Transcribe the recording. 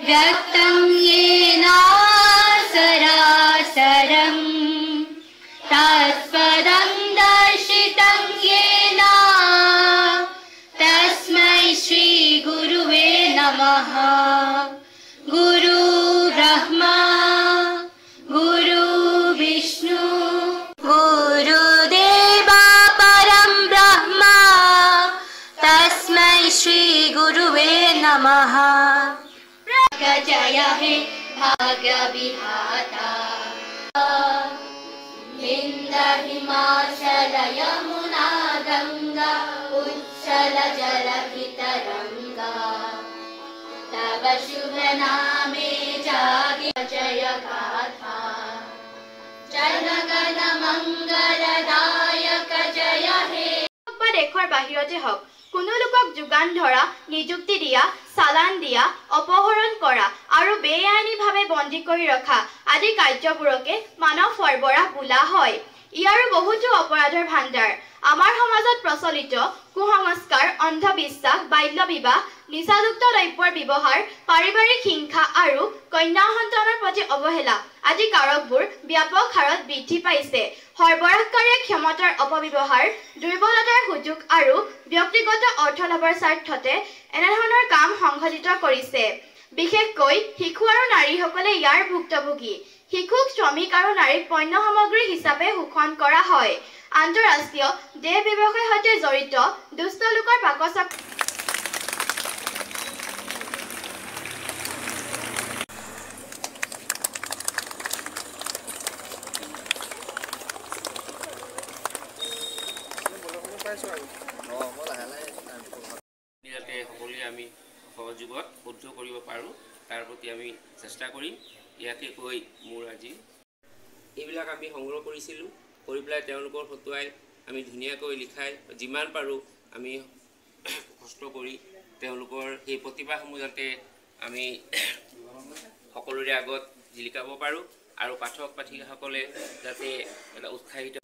व्यक्तं येन सरासरं तत्पदं दर्शितं येन तस्मै श्रीगुरुवे नमः। गुरु ब्रह्मा गुरु विष्णु गुरुदेवा परं ब्रह्म तस्मै श्रीगुरुवे नमः। जय हे भाग्य विधाता हिंद हिमाचल यमुना गंगा उच्चल जलधि तरंगा तव शुभ नामे जागे जय गाथा जनगण मंगलदायक जय हे। देशर बाहिरते हक কোনো লোকক যোগান ধৰা নিযুক্তি দিয়া চালান দিয়া অপহৰণ কৰা আৰু বেআইনীভাৱে বন্দী কৰি ৰখা আদি কাৰ্যবোৰকে মানৱ সৰবৰাহ বোলা হয়। ইয়াৰো বহুতো অপৰাধৰ ভাণ্ডাৰ আমাৰ সমাজত প্ৰচলিত কুসংস্কাৰ অন্ধবিশ্বাস বাল্য বিবাহ নিচাযুক্ত দ্ৰব্যৰ ব্যৱহাৰ পাৰিবাৰিক হিংসা আৰু কন্যা সন্তানৰ প্ৰতি অৱহেলা আদি কাৰকবোৰ ব্যাপক হাৰত বৃদ্ধি পাইছে। সৰবৰাহকাৰীয়ে ক্ষমতাৰ অপব্যৱহাৰ দুৰ্বলতাৰ সুযোগ আৰু ব্যক্তিগত অৰ্থলাভৰ স্বাৰ্থতে এনেধৰণৰ কাম সংঘটিত কৰিছে। বিশেষকৈ শিশু আৰু নাৰীসকলে ইয়াৰ ভুক্তভোগী। শিশুক শ্ৰমিক আৰু নাৰীক পণ্য সামগ্ৰী হিচাপে শোষণ কৰা হয়। আন্তঃৰাষ্ট্ৰীয় দেহ ব্যৱসায়ৰ সৈতে জড়িত দুষ্ট লোকৰ পাকচক্ৰ যাতে সকলোৱে আমি সহযোগত শুদ্ধ কৰিব পাৰোঁ তাৰ প্ৰতি আমি চেষ্টা কৰিম। ইয়াকে কৈ মোৰ আজি এইবিলাক আমি সংগ্ৰহ কৰিছিলোঁ কৰি পেলাই তেওঁলোকৰ ফটোৱাই আমি ধুনীয়াকৈ লিখাই যিমান পাৰোঁ আমি কষ্ট কৰি তেওঁলোকৰ এই প্ৰতিভাসমূহ যাতে আমি সকলোৰে আগত জিলিকাব পাৰোঁ আৰু পাঠক পাঠিকাসকলে যাতে এটা উৎসাহিত